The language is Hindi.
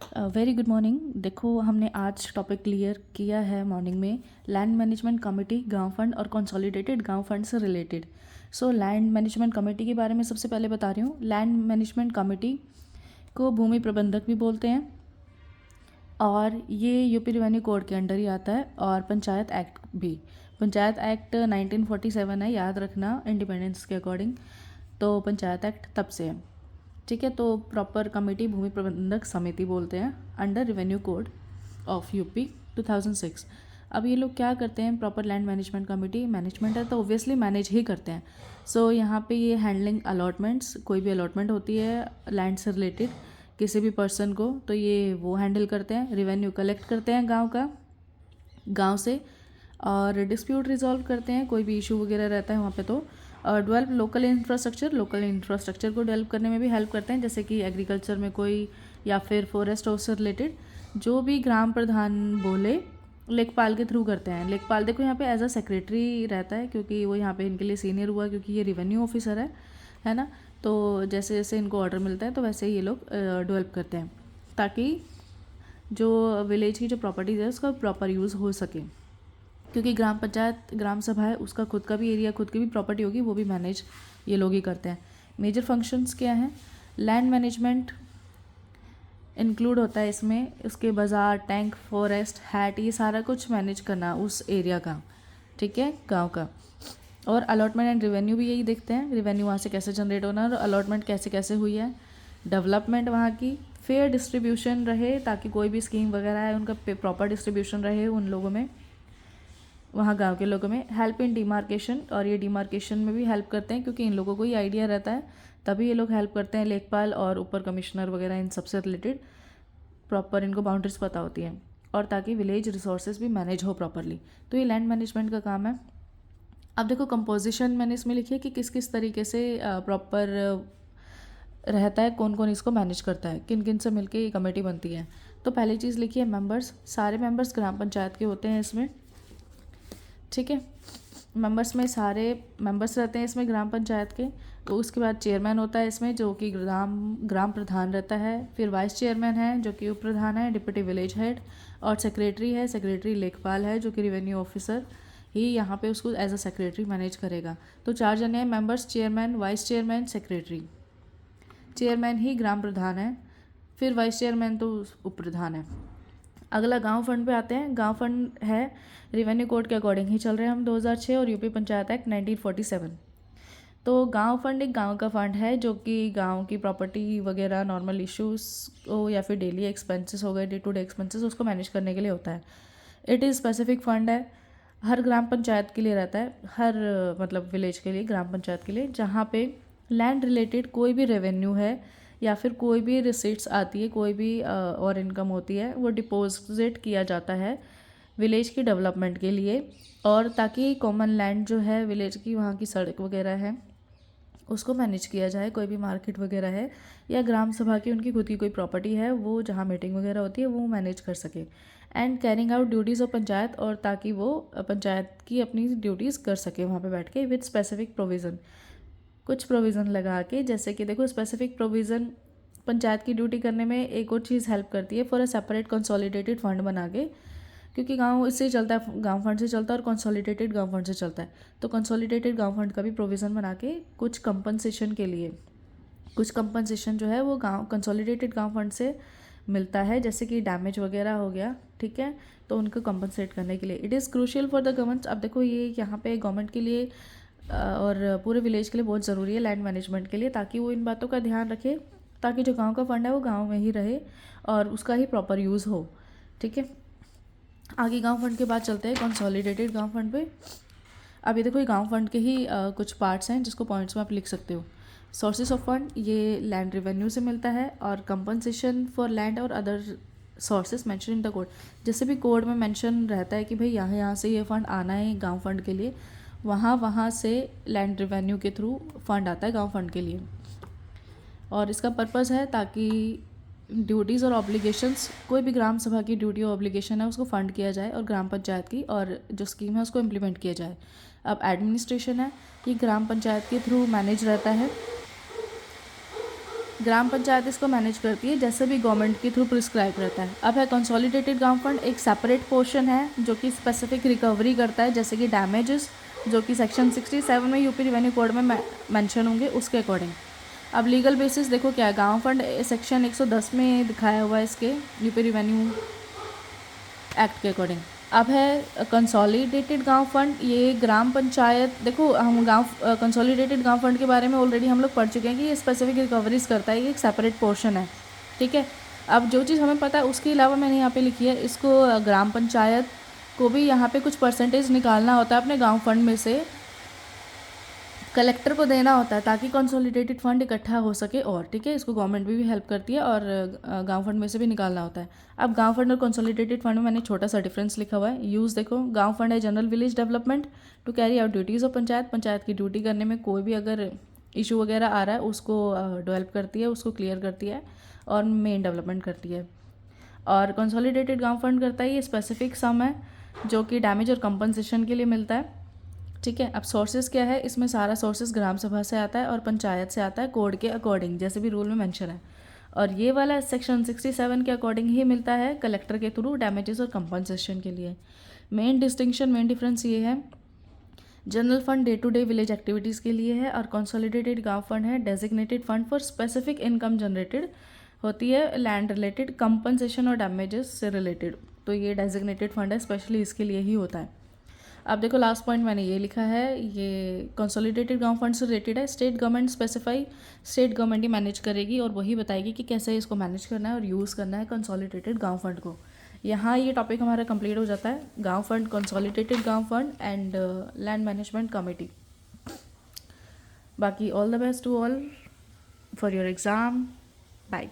Very good morning. देखो, हमने आज टॉपिक क्लियर किया है मॉर्निंग में लैंड मैनेजमेंट कमेटी, गांव फंड और कंसोलिडेटेड गांव फंड से related. So land management committee के बारे में सबसे पहले बता रही हूँ। लैंड मैनेजमेंट कमेटी को भूमि प्रबंधक भी बोलते हैं और ये यूपी रेवेन्यू कोड के अंडर ही आता है। और पंचायत एक्ट भी, पंचायत एक्ट 1947 है, याद रखना इंडिपेंडेंस के अकॉर्डिंग। तो पंचायत एक्ट तब से है, ठीक है। तो प्रॉपर कमेटी भूमि प्रबंधक समिति बोलते हैं under revenue code of UP 2006। अब ये लोग क्या करते हैं? Proper land management committee, management है तो ऑब्वियसली मैनेज ही करते हैं। सो यहाँ पे ये हैंडलिंग अलॉटमेंट्स, कोई भी अलॉटमेंट होती है लैंड से रिलेटेड किसी भी पर्सन को, तो ये वो हैंडल करते हैं। रेवेन्यू कलेक्ट करते हैं गांव से, और डिस्प्यूट रिजॉल्व करते हैं, कोई भी इशू वगैरह रहता है वहाँ पे। तो डेवलप लोकल इंफ्रास्ट्रक्चर को डेवलप करने में भी हेल्प करते हैं, जैसे कि एग्रीकल्चर में कोई, या फिर फॉरेस्ट हाउस से रिलेटेड जो भी ग्राम प्रधान बोले लेखपाल के थ्रू करते हैं। लेखपाल देखो यहाँ पे एज अ सेक्रेटरी रहता है, क्योंकि वो यहाँ पे इनके लिए सीनियर हुआ, क्योंकि ये रेवेन्यू ऑफिसर है ना। तो जैसे जैसे इनको ऑर्डर मिलता है तो वैसे ही ये लोग डेवलप करते हैं, ताकि जो विलेज की जो प्रॉपर्टीज़ है उसका प्रॉपर यूज़ हो सके। क्योंकि ग्राम पंचायत, ग्राम सभा है, उसका खुद का भी एरिया, खुद की भी प्रॉपर्टी होगी, वो भी मैनेज ये लोग ही करते हैं। मेजर फंक्शंस क्या हैं? लैंड मैनेजमेंट इंक्लूड होता है इसमें, उसके बाज़ार, टैंक, फॉरेस्ट, हैट, ये सारा कुछ मैनेज करना उस एरिया का, ठीक है, गांव का। और अलॉटमेंट एंड रेवेन्यू भी यही देखते हैं, रेवेन्यू वहाँ से कैसे जनरेट होना और अलॉटमेंट कैसे कैसे हुई है। डेवलपमेंट वहाँ की फेयर डिस्ट्रीब्यूशन रहे, ताकि कोई भी स्कीम वगैरह है उनका प्रॉपर डिस्ट्रीब्यूशन रहे उन लोगों में, वहाँ गांव के लोगों में। हेल्प इन डिमार्केशन, और ये डिमार्केशन में भी हेल्प करते हैं, क्योंकि इन लोगों को ही आइडिया रहता है, तभी ये लोग हेल्प करते हैं। लेखपाल और ऊपर कमिश्नर वगैरह, इन सबसे रिलेटेड प्रॉपर इनको बाउंड्रीज पता होती हैं, और ताकि विलेज रिसोर्सेज भी मैनेज हो प्रॉपरली। तो ये लैंड मैनेजमेंट का काम है। अब देखो, कंपोजिशन मैंने इसमें लिखी है कि किस किस तरीके से प्रॉपर रहता है, कौन कौन इसको मैनेज करता है, किन किन से मिलके ये कमेटी बनती है। तो पहली चीज़ लिखी है मेंबर्स, सारे मेंबर्स ग्राम पंचायत के होते हैं इसमें, ठीक है। मेंबर्स में सारे मेंबर्स रहते हैं इसमें ग्राम पंचायत के। तो उसके बाद चेयरमैन होता है इसमें, जो कि ग्राम प्रधान रहता है। फिर वाइस चेयरमैन है, जो कि उप प्रधान है, डिप्टी विलेज हेड। और सेक्रेटरी है, सेक्रेटरी लेखपाल है, जो कि रेवेन्यू ऑफिसर ही यहाँ पे उसको एज अ सेक्रेटरी मैनेज करेगा। तो 4 जने हैं members, chairman, vice chairman, secretary. Chairman ही ग्राम प्रधान है, फिर वाइस चेयरमैन तो उप प्रधान है। अगला गांव फंड पे आते हैं। गांव फंड है रेवेन्यू कोड के अकॉर्डिंग ही चल रहे हैं हम, 2006, और यूपी पंचायत एक्ट 1947। तो गांव फंड एक गांव का फंड है, जो कि गांव की प्रॉपर्टी वगैरह, नॉर्मल इश्यूज हो या फिर डेली एक्सपेंसेस हो गए, डे टू डे एक्सपेंसेस, उसको मैनेज करने के लिए होता है। इट इज़ स्पेसिफिक फंड है, हर ग्राम पंचायत के लिए रहता है, हर मतलब विलेज के लिए, ग्राम पंचायत के लिए, जहाँ पे लैंड रिलेटेड कोई भी रेवेन्यू है या फिर कोई भी रिसीट्स आती है, कोई भी और इनकम होती है, वो डिपॉजिट किया जाता है विलेज की डेवलपमेंट के लिए। और ताकि कॉमन लैंड जो है विलेज की, वहाँ की सड़क वगैरह है, उसको मैनेज किया जाए। कोई भी मार्केट वगैरह है, या ग्राम सभा की उनकी खुद की कोई प्रॉपर्टी है, वो जहाँ मीटिंग वगैरह होती है वो मैनेज कर सके। And carrying out duties of panchayat, और ताकि वो पंचायत की अपनी ड्यूटीज़ कर सके वहाँ पे बैठ के, विद स्पेसिफिक प्रोविज़न, कुछ प्रोविज़न लगा के। जैसे कि देखो, स्पेसिफिक प्रोविज़न पंचायत की ड्यूटी करने में एक और चीज़ हेल्प करती है, for a separate consolidated fund बना के, क्योंकि गांव इससे चलता है, गांव फंड से चलता है, और कंसोलिडेटेड गांव फंड से चलता है। तो कंसोलिडेटेड गांव फंड का भी प्रोविज़न बना के कुछ कंपनसेशन के लिए, कुछ कंपनसेशन जो है वो गांव कंसोलिडेटेड गांव फंड से मिलता है, जैसे कि डैमेज वगैरह हो गया, ठीक है, तो उनको कंपनसेट करने के लिए। It is crucial for the government. अब देखो, ये यहाँ पे गवर्नमेंट के लिए और पूरे विलेज के लिए बहुत ज़रूरी है लैंड मैनेजमेंट के लिए, ताकि वो इन बातों का ध्यान रखे, ताकि जो गांव का फंड है वो गांव में ही रहे और उसका ही प्रॉपर यूज़ हो, ठीक है। आगे गांव फंड के बाद चलते हैं कंसोलिडेटेड गांव फंड पे। अब ये देखो, ये गांव फंड के ही कुछ पार्ट्स हैं जिसको पॉइंट्स में आप लिख सकते हो। सोर्सेज ऑफ फंड, ये लैंड रेवेन्यू से मिलता है, और कंपनसेशन फॉर लैंड और other sources mention in the code. जैसे भी कोड में मेंशन रहता है कि भाई यहाँ यहाँ से ये फंड आना है गांव फंड के लिए, वहाँ से लैंड रेवेन्यू के थ्रू फंड आता है गांव फंड के लिए। और इसका पर्पज़ है ताकि ड्यूटीज़ और ऑब्लिगेशंस, कोई भी ग्राम सभा की ड्यूटी और ऑब्लिगेशन है उसको फंड किया जाए, और ग्राम पंचायत की और जो स्कीम है उसको इम्प्लीमेंट किया जाए। अब एडमिनिस्ट्रेशन है, ये ग्राम पंचायत के थ्रू मैनेज रहता है। ग्राम पंचायत इसको मैनेज करती है जैसे भी गवर्नमेंट के थ्रू प्रिस्क्राइब रहता है। अब है कंसोलिडेटेड गांव फंड, एक सेपरेट पोर्शन है जो कि स्पेसिफिक रिकवरी करता है, जैसे कि डैमेजेस जो कि सेक्शन 67 में यूपी रिवेन्यू कोड में मेंशन होंगे उसके अकॉर्डिंग। अब लीगल बेसिस देखो क्या है, गांव फंड सेक्शन 110 में दिखाया हुआ है इसके यूपी रिवेन्यू एक्ट के अकॉर्डिंग। अब है कंसोलिडेटेड गांव फंड, ये ग्राम पंचायत, देखो हम कंसोलिडेटेड गांव फंड के बारे में ऑलरेडी हम लोग पढ़ चुके हैं कि ये स्पेसिफिक रिकवरीज करता है, ये एक सेपरेट पोर्शन है, ठीक है। अब जो चीज़ हमें पता है उसके अलावा मैंने यहाँ पे लिखी है, इसको ग्राम पंचायत को भी यहाँ पे कुछ परसेंटेज निकालना होता है अपने गाँव फंड में से, कलेक्टर को देना होता है ताकि कंसोलिडेटेड फंड इकट्ठा हो सके, और ठीक है, इसको गवर्नमेंट भी हेल्प करती है और गांव फंड में से भी निकालना होता है। अब गांव फंड और कंसोलिडेटेड फंड में मैंने छोटा सा डिफरेंस लिखा हुआ है। यूज़ देखो, गांव फंड है general village development to carry out duties of panchayat, panchayat की ड्यूटी करने में कोई भी अगर इशू वगैरह आ रहा है उसको डेवलप करती है, उसको क्लियर करती है और मेन डेवलपमेंट करती है। और कंसोलिडेटेड गाँव फंड करता है, ये स्पेसिफिक सम है जो कि डैमेज और कंपनसेशन के लिए मिलता है, ठीक है। अब सोर्सेज क्या है, इसमें सारा सोर्सेज ग्राम सभा से आता है और पंचायत से आता है कोड के अकॉर्डिंग, जैसे भी रूल में मेंशन है। और ये वाला सेक्शन 67 के अकॉर्डिंग ही मिलता है कलेक्टर के थ्रू डैमेजेस और कंपनसेशन के लिए। मेन डिफरेंस ये है, general fund day to day village activities के लिए है और कंसोलिडेटेड गांव फंड है designated fund for specific income generated होती है लैंड रिलेटेड कंपनसेशन और डैमेजेस से रिलेटेड, तो ये डेजिग्नेटेड फंड है, स्पेशली इसके लिए ही होता है। अब देखो लास्ट पॉइंट मैंने ये लिखा है, ये कंसोलिडेटेड गांव फंड से रिलेटेड है। State government specify, state government ही मैनेज करेगी और वही बताएगी कि कैसे इसको मैनेज करना है और यूज़ करना है कंसोलिडेटेड गांव फंड को। यहाँ ये टॉपिक हमारा कंप्लीट हो जाता है, गांव फंड, कंसोलिडेटेड गांव fund and land management committee. बाकी all the best to all for your exam, bye.